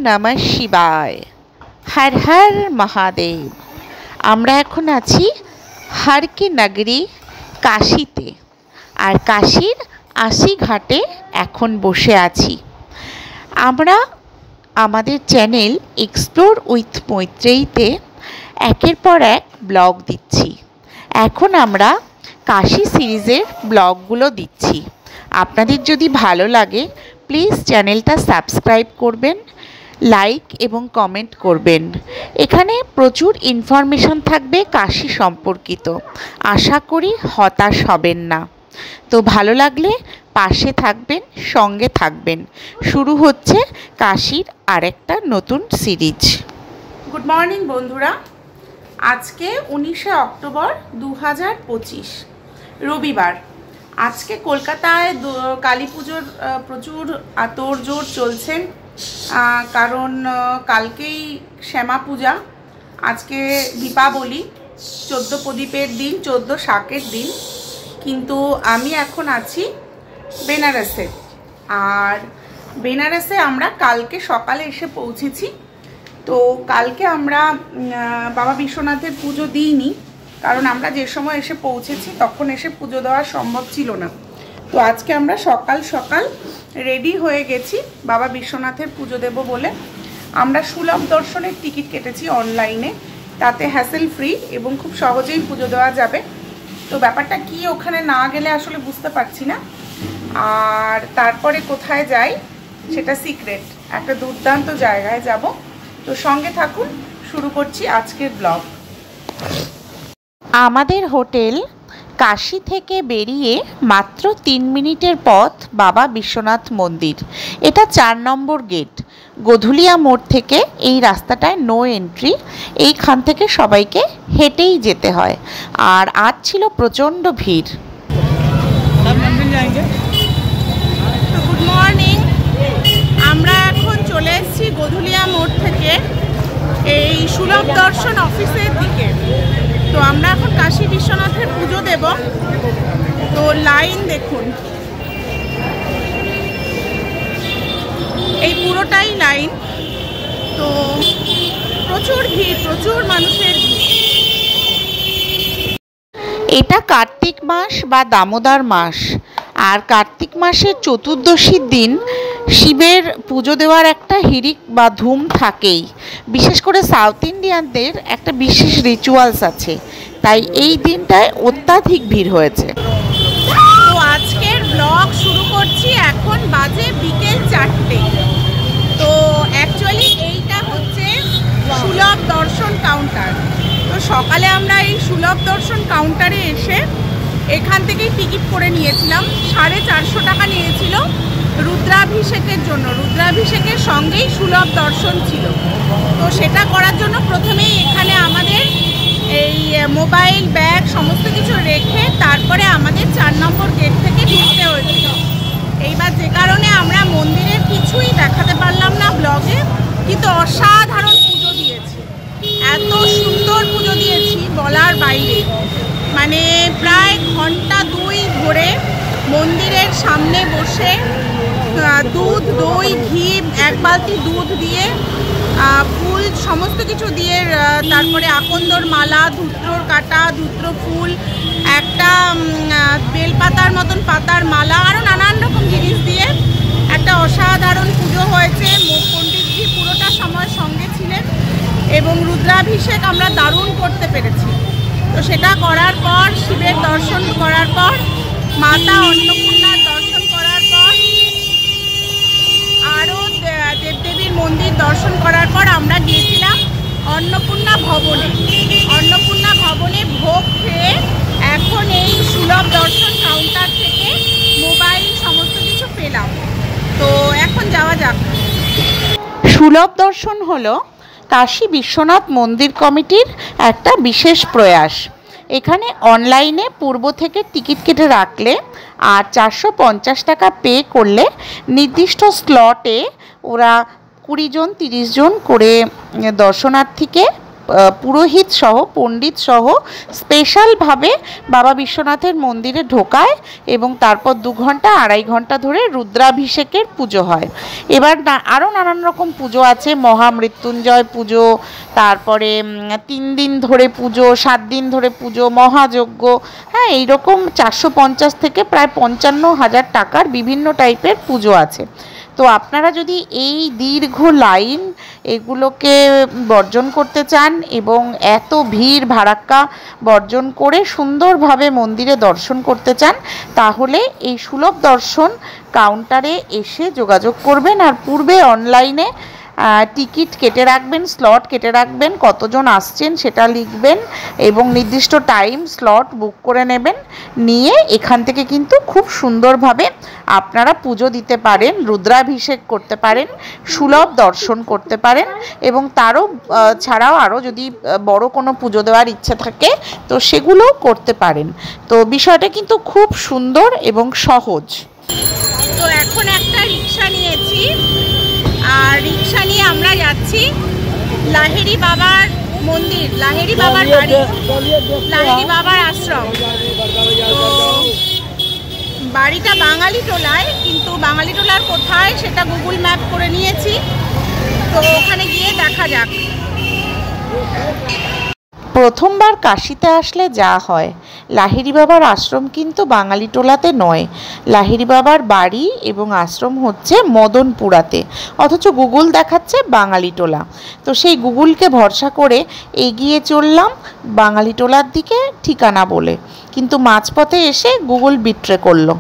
নমঃ শিবায়। হর হর মহাদেব। আমরা এখন আছি হর কি নগরী কাশীতে, আর কাশীর ৮০ ঘাটে এখন বসে আছি। আমরা আমাদের চ্যানেল এক্সপ্লোর উইথ মৈত্রেয়ীতে একের পর এক ব্লগ দিচ্ছি। এখন আমরা কাশী সিরিজের ব্লগগুলো দিচ্ছি। আপনাদের যদি ভালো লাগে প্লিজ চ্যানেলটা সাবস্ক্রাইব করবেন, লাইক এবং কমেন্ট করবেন। এখানে প্রচুর ইনফরমেশন থাকবে কাশী সম্পর্কিত। আশা করি হতাশ হবেন না। তো ভালো লাগলে পাশে থাকবেন, সঙ্গে থাকবেন। শুরু হচ্ছে কাশীর আরেকটা নতুন সিরিজ। গুড মর্নিং বন্ধুরা। আজকে 19শে অক্টোবর 2025 রবিবার। আজকে কলকাতায় কালী পুজোর প্রচুর তোড়জোড় চলছে, কারণ কালকেই শ্যামা পূজা, আজকে দীপাবলি, 14 প্রদীপের দিন, 14 শাকের দিন। কিন্তু আমি এখন আছি বেনারসে, আর বেনারসে আমরা কালকে সকালে এসে পৌঁছেছি। তো কালকে আমরা বাবা বিশ্বনাথের পুজো দিইনি, কারণ আমরা যে সময় এসে পৌঁছেছি তখন এসে পুজো দেওয়া সম্ভব ছিল না। তো আজকে আমরা সকাল সকাল রেডি হয়ে গেছি বাবা বিশ্বনাথের পুজো দেব বলে। আমরা সুলভ দর্শনের টিকিট কেটেছি অনলাইনে, তাতে হ্যাসেল ফ্রি এবং খুব সহজেই পুজো দেওয়া যাবে। তো ব্যাপারটা কি, ওখানে না গেলে আসলে বুঝতে পারছি না। আর তারপরে কোথায় যাই সেটা সিক্রেট, একটা দুর্দান্ত জায়গায় যাব। তো সঙ্গে থাকুন, শুরু করছি আজকের ব্লগ। আমাদের হোটেল কাশী থেকে বেরিয়ে মাত্র 3 মিনিটের পথ বাবা বিশ্বনাথ মন্দির। এটা 4 নম্বর গেট। গধুলিয়া মোড় থেকে এই রাস্তাটায় নো এন্ট্রি। এইখান থেকে সবাইকে হেঁটেই যেতে হয়, আর আজ ছিল প্রচণ্ড ভিড়। Good morning. আমরা এখন চলে এসেছি গধুলিয়া মোড় থেকে এই সুলভ দর্শন অফিসের দিকে। তো আমরা এখন কাশী বিশ্বনাথের পুজো দেব। তো লাইন দেখুন, এই পুরোটাই লাইন। তো প্রচুর ভিড়, প্রচুর মানুষের ভিড়। এটা কার্তিক মাস বা দামোদর মাস, আর কার্তিক মাসের চতুর্দশীর দিন শিবের পুজো দেওয়ার একটা হিড়িক বা ধুম থাকেই। বিশেষ করে সাউথ ইন্ডিয়ানদের একটা বিশেষ রিচুয়ালস আছে, তাই এই দিনটায় অত্যাধিক ভিড় হয়েছে। তো আজকের ব্লগ শুরু করছি, এখন বাজে বিকেল 4টে। তো অ্যাকচুয়ালি এইটা হচ্ছে সুলভ দর্শন কাউন্টার। তো সকালে আমরা এই সুলভ দর্শন কাউন্টারে এসে এখান থেকেই টিকিট করে নিয়েছিলাম। 450 টাকা নিয়েছিল রুদ্রাভিষেকের জন্য। রুদ্রাভিষেকের সঙ্গেই সুলভ দর্শন ছিল। তো সেটা করার জন্য প্রথমেই এখানে আমাদের এই মোবাইল, ব্যাগ সমস্ত কিছু রেখে তারপরে আমাদের 4 নম্বর গেট থেকে ঢুকতে হয়েছিল। এইবার যে কারণে আমরা মন্দিরের কিছুই দেখাতে পারলাম না ব্লগে, কিন্তু অসাধারণ পুজো দিয়েছি। এত সুন্দর পুজো দিয়েছি বলার বাইরে। মানে প্রায় ঘন্টা 2 ধরে মন্দিরের সামনে বসে দুধ, দই, ঘি, 1 বালতি দুধ দিয়ে, ফুল সমস্ত কিছু দিয়ে, তারপরে আকন্দর মালা, ধূত্রর কাটা, ধূত্র ফুল, একটা বেলপাতার মতন পাতার মালা, আরও নানান রকম জিনিস দিয়ে একটা অসাধারণ পুজো হয়েছে। পণ্ডিতজি পুরোটা সময় সঙ্গে ছিলেন এবং রুদ্রাভিষেক আমরা দারুণ করতে পেরেছি। তো সেটা করার পর, শিবের দর্শন করার পর, মাতা অন্নপূর্ণার দর্শন করার পর, আরও দেবদেবীর মন্দির দর্শন করার পর আমরা গিয়েছিলাম অন্নপূর্ণা ভবনে। অন্নপূর্ণা ভবনে ভোগ খেয়ে এখন এই সুলভ দর্শন কাউন্টার থেকে মোবাইল সমস্ত কিছু পেলাম। তো এখন যাওয়া যাক। সুলভ দর্শন হলো কাশী বিশ্বনাথ মন্দির কমিটির একটা বিশেষ প্রয়াস। এখানে অনলাইনে পূর্ব থেকে টিকিট কেটে রাখলে আর 450 টাকা পে করলে নির্দিষ্ট স্লটে ওরা 20 জন 30 জন করে দর্শনার্থীকে পুরোহিত সহ পণ্ডিত সহ স্পেশালভাবে বাবা বিশ্বনাথের মন্দিরে ঢোকায় এবং তারপর 2 ঘন্টা 2.5 ঘন্টা ধরে রুদ্রাভিষেকের পুজো হয়। এবার আরও নানান রকম পুজো আছে, মহামৃত্যুঞ্জয় পুজো, তারপরে 3 দিন ধরে পুজো, 7 দিন ধরে পুজো, মহাযজ্ঞ, হ্যাঁ এইরকম 450 থেকে প্রায় 55,000 টাকার বিভিন্ন টাইপের পুজো আছে। তো আপনারা যদি এই দীর্ঘ লাইন এগুলোকে বর্জন করতে চান এবং এত ভিড় ভাড়াক্কা বর্জন করে সুন্দরভাবে মন্দিরে দর্শন করতে চান, তাহলে এই সুলভ দর্শন কাউন্টারে এসে যোগাযোগ করবেন। আর পূর্বে অনলাইনে টিকিট কেটে রাখবেন, স্লট কেটে রাখবেন, কতজন আসছেন সেটা লিখবেন এবং নির্দিষ্ট টাইম স্লট বুক করে নেবেন। নিয়ে এখান থেকে কিন্তু খুব সুন্দরভাবে আপনারা পুজো দিতে পারেন, রুদ্রাভিষেক করতে পারেন, সুলভ দর্শন করতে পারেন এবং তারও ছাড়াও আরও যদি বড় কোনো পুজো দেওয়ার ইচ্ছে থাকে তো সেগুলোও করতে পারেন। তো বিষয়টা কিন্তু খুব সুন্দর এবং সহজ। তো এখন একটা রিক্সা নিয়েছি, আর রিক্সা নিয়ে আমরা যাচ্ছি লাহেরি বাবার মন্দির, লাহেরি বাবার বাড়ি, লাহেরি বাবার আশ্রম। তো বাড়িটা বাঙালিটোলায়, কিন্তু বাঙালিটোলার কোথায় সেটা গুগল ম্যাপ করে নিয়েছি, তো ওখানে গিয়ে দেখা যাক। প্রথমবার কাশিতে আসলে যা হয়, লাহিড়ী বাবার আশ্রম কিন্তু বাঙালিটোলাতে নয়, লাহিড়ী বাবার বাড়ি এবং আশ্রম হচ্ছে মদনপুরাতে, অথচ গুগল দেখাচ্ছে বাঙালিটোলা। তো সেই গুগলকে ভরসা করে এগিয়ে চললাম বাঙালিটোলার দিকে ঠিকানা বলে, কিন্তু মাঝপথে এসে গুগল বিট্রে করলো,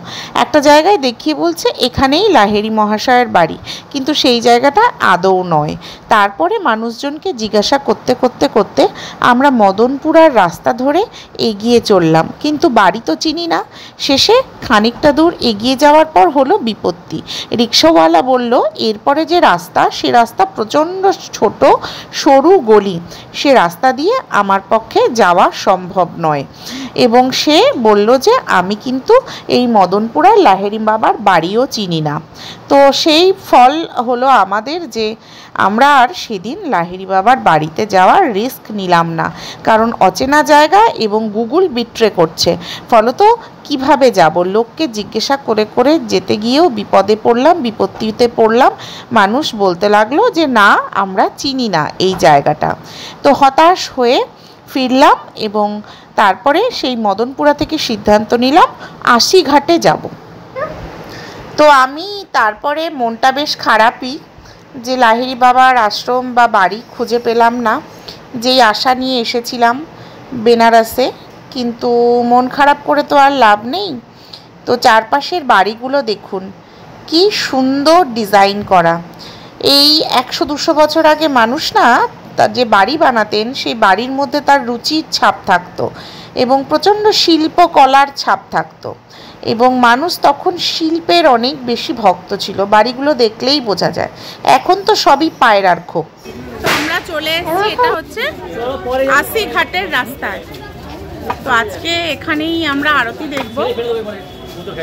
একটা জায়গায় দেখিয়ে বলছে এখানেই লাহিড়ী মহাশয়ের বাড়ি, কিন্তু সেই জায়গাটা আদৌ নয়। তারপরে মানুষজনকে জিজ্ঞাসা করতে করতে করতে আমরা মদনপুরার রাস্তা ধরে এগিয়ে চললাম, কিন্তু বাড়ি তো চিনি না। শেষে খানিকটা দূর এগিয়ে যাওয়ার পর হলো বিপত্তি। রিক্সাওয়ালা বলল এরপরে যে রাস্তা, সে রাস্তা প্রচণ্ড ছোট সরু গলি, সে রাস্তা দিয়ে আমার পক্ষে যাওয়া সম্ভব নয় এবং সে বলল যে আমি কিন্তু এই মদনপুরার লাহিড়ী বাবার বাড়িও চিনি না। তো সেই ফল হলো আমাদের যে আমরা আর সেদিন লাহিড়ী বাবার বাড়িতে যাওয়ার রিস্ক নিলাম না, কারণ অচেনা জায়গা এবং গুগল বিট্রে করছে। ফলত কিভাবে যাব, লোককে জিজ্ঞাসা করে করে যেতে গিয়েও বিপদে পড়লাম, বিপত্তিতে পড়লাম। মানুষ বলতে লাগলো যে না আমরা চিনি না এই জায়গাটা। তো হতাশ হয়ে ফিরলাম এবং তারপরে সেই মদনপুরা থেকে সিদ্ধান্ত নিলাম আশিঘাটে যাব। তো আমি তারপরে মনটা বেশ খারাপই যে লাহিড়ী বাবার আশ্রম বা বাড়ি খুঁজে পেলাম না, যেই আশা নিয়ে এসেছিলাম বেনারসে, কিন্তু মন খারাপ করে তো আর লাভ নেই। তো চারপাশের বাড়িগুলো দেখুন কি সুন্দর ডিজাইন করা। এই 100-200 বছর আগে মানুষ না তার যে বাড়ি বানাতেন সেই বাড়ির মধ্যে তার রুচির ছাপ থাকতো এবং প্রচণ্ড শিল্পকলার ছাপ থাকতো এবং মানুষ তখন শিল্পের অনেক বেশি ভক্ত ছিল, বাড়িগুলো দেখলেই বোঝা যায়। এখন তো সবই পায়রার খোপ। তো আমরা চলে এসেছি, এটা হচ্ছে আশিঘাটের রাস্তায়। তো আজকে এখানেই আমরা আরতি দেখব।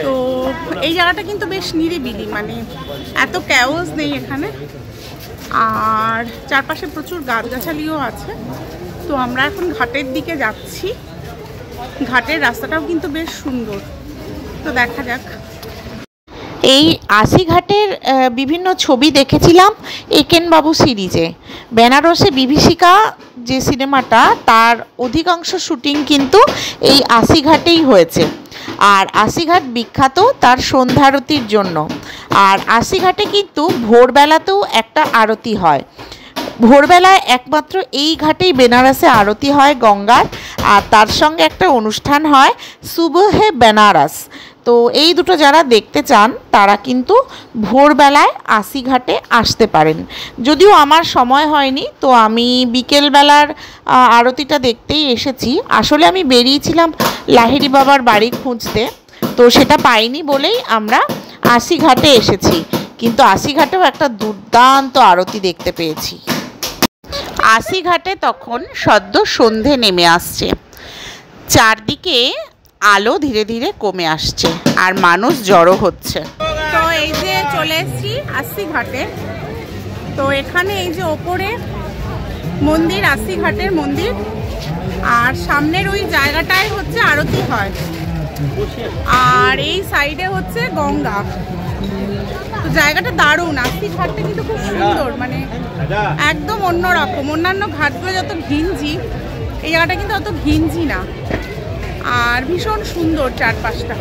তো এই জায়গাটা কিন্তু বেশ নিরিবিলি, মানে এত ক্যাওস নেই এখানে, আর চারপাশে প্রচুর গাছগাছালিও আছে। তো আমরা এখন ঘাটের দিকে যাচ্ছি, ঘাটের রাস্তাটাও কিন্তু বেশ সুন্দর। তো দেখা যাক। এই আশিঘাটের বিভিন্ন ছবি দেখেছিলাম একেনবাবু সিরিজে। বেনারসে বিভীষিকা যে সিনেমাটা, তার অধিকাংশ শুটিং কিন্তু এই আশিঘাটেই হয়েছে। আর আশিঘাট বিখ্যাত তার সন্ধ্যারতির জন্য। আর আশিঘাটে কিন্তু ভোরবেলাতেও একটা আরতি হয়। ভোরবেলায় একমাত্র এই ঘাটেই বেনারসে আরতি হয় গঙ্গার, আর তার সঙ্গে একটা অনুষ্ঠান হয় সুবহে বেনারস। তো এই দুটো যারা দেখতে চান তারা কিন্তু ভোরবেলায় আশিঘাটে আসতে পারেন। যদিও আমার সময় হয়নি, তো আমি বিকেলবেলার আরতিটা দেখতেই এসেছি। আসলে আমি বেরিয়েছিলাম লাহিড়ী বাবার বাড়ি খুঁজতে, তো সেটা পাইনি বলেই আমরা আশিঘাটে এসেছি, কিন্তু আশিঘাটেও একটা দুর্দান্ত আরতি দেখতে পেয়েছি। আশিঘাটে তখন সদ্য সন্ধে নেমে আসছে, চারদিকে আলো ধীরে ধীরে কমে আসছে আর মানুষ জড়ো হচ্ছে। তো এই যে চলে এসেছি আশিঘাটে। তো এখানে এই যে ওপরে মন্দির, আশি ঘাটের মন্দির। আর সামনের ওই জায়গাটায় হচ্ছে আরতি হয়, আর এই সাইডে হচ্ছে গঙ্গা। তো জায়গাটা দারুণ, আশি ঘাটটা কিন্তু খুব সুন্দর, মানে একদম অন্যরকম। অন্যান্য ঘাটগুলো যত ঘিঞ্জি, এই জায়গাটা কিন্তু অত ঘিঞ্জি না, আর ভীষণ সুন্দর চারপাশটা।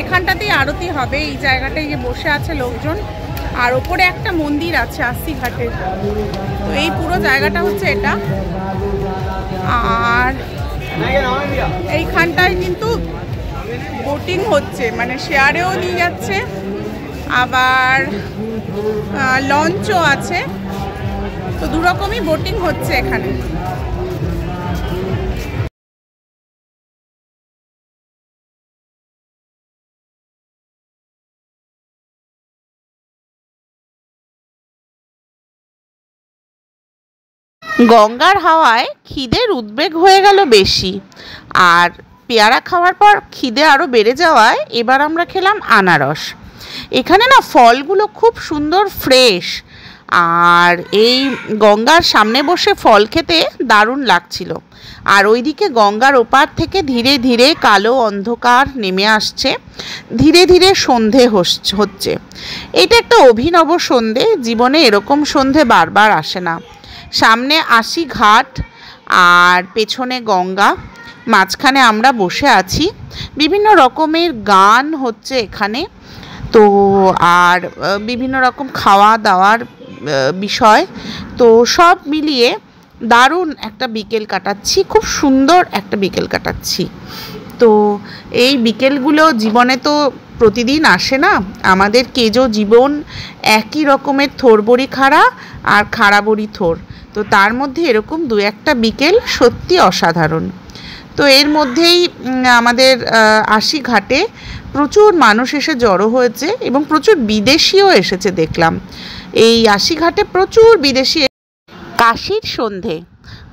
এখানটাতেই আরতি হবে, এই জায়গাটায় যে বসে আছে লোকজন, আর ওপরে একটা মন্দির আছে আশি ঘাটের। তো এই পুরো জায়গাটা হচ্ছে এটা। আর এইখানটায় কিন্তু বোটিং হচ্ছে, মানে শেয়ারেও নিয়ে যাচ্ছে, আবার লঞ্চও আছে। তো দুরকমই বোটিং হচ্ছে এখানে। গঙ্গার হাওয়ায় খিদের উদ্বেগ হয়ে গেল বেশি, আর পেয়ারা খাওয়ার পর খিদে আরও বেড়ে যাওয়ায় এবার আমরা খেলাম আনারস। এখানে না ফলগুলো খুব সুন্দর ফ্রেশ, আর এই গঙ্গার সামনে বসে ফল খেতে দারুণ লাগছিল। আর ওইদিকে গঙ্গার ওপার থেকে ধীরে ধীরে কালো অন্ধকার নেমে আসছে, ধীরে ধীরে সন্ধে হচ্ছে। এটা একটা অভিনব সন্ধে, জীবনে এরকম সন্ধে বারবার আসে না। সামনে আশি ঘাট আর পেছনে গঙ্গা, মাঝখানে আমরা বসে আছি। বিভিন্ন রকমের গান হচ্ছে এখানে, তো আর বিভিন্ন রকম খাওয়া দাওয়ার বিষয়, তো সব মিলিয়ে দারুণ একটা বিকেল কাটাচ্ছি, খুব সুন্দর একটা বিকেল কাটাচ্ছি। তো এই বিকেলগুলো জীবনে তো প্রতিদিন আসে না, আমাদের কেজো জীবন একই রকমের থোরবড়ি খাড়া আর খাড়া বড়ি থোর। তো তার মধ্যে এরকম দু একটা বিকেল সত্যি অসাধারণ। তো এর মধ্যেই আমাদের আশি ঘাটে প্রচুর মানুষ এসে জড়ো হয়েছে, এবং প্রচুর বিদেশিও এসেছে দেখলাম। এই আশি ঘাটে প্রচুর বিদেশি। কাশীর সন্ধে,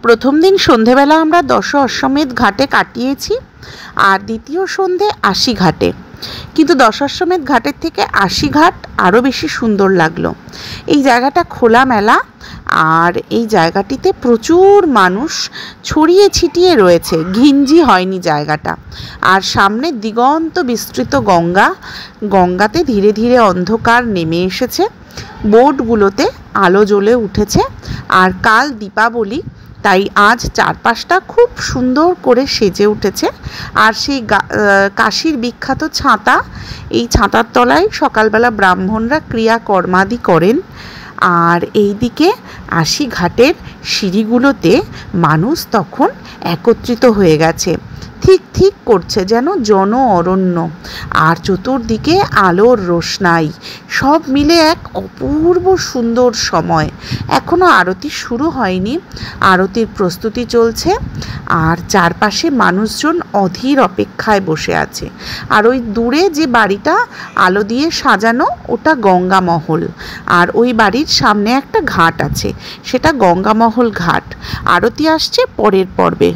প্রথম দিন সন্ধেবেলা আমরা দশাশ্বমেধ ঘাটে কাটিয়েছি, আর দ্বিতীয় সন্ধে আশি ঘাটে। কিন্তু দশাশ্বমেধ ঘাটের থেকে আশি ঘাট আরও বেশি সুন্দর লাগলো। এই জায়গাটা খোলামেলা, আর এই জায়গাটিতে প্রচুর মানুষ ছড়িয়ে ছিটিয়ে রয়েছে, ঘিঞ্জি হয়নি জায়গাটা। আর সামনে দিগন্ত বিস্তৃত গঙ্গা, গঙ্গাতে ধীরে ধীরে অন্ধকার নেমে এসেছে, বোটগুলোতে আলো জ্বলে উঠেছে। আর কাল দীপাবলি, তাই আজ চারপাশটা খুব সুন্দর করে সেজে উঠেছে। আর সেই কাশীর বিখ্যাত ছাতা, এই ছাতার তলায় সকালবেলা ব্রাহ্মণরা ক্রিয়াকর্মাদি করেন। আর এই দিকে আশি ঘাটের সিঁড়িগুলোতে মানুষ তখন একত্রিত হয়ে গেছে, ঠিক ঠিক করছে যেন জন অরণ্য। আর চতুর্দিকে আলোর রোশনাই, সব মিলে এক অপূর্ব সুন্দর সময়। এখনো আরতি শুরু হয়নি, আরতির প্রস্তুতি চলছে, আর চারপাশে মানুষজন অধীর অপেক্ষায় বসে আছে। আর ওই দূরে যে বাড়িটা আলো দিয়ে সাজানো, ওটা গঙ্গামহল। আর ওই বাড়ির সামনে একটা ঘাট আছে, সেটা গঙ্গামহল ঘাট। আরতি আসছে পরের পর্বে।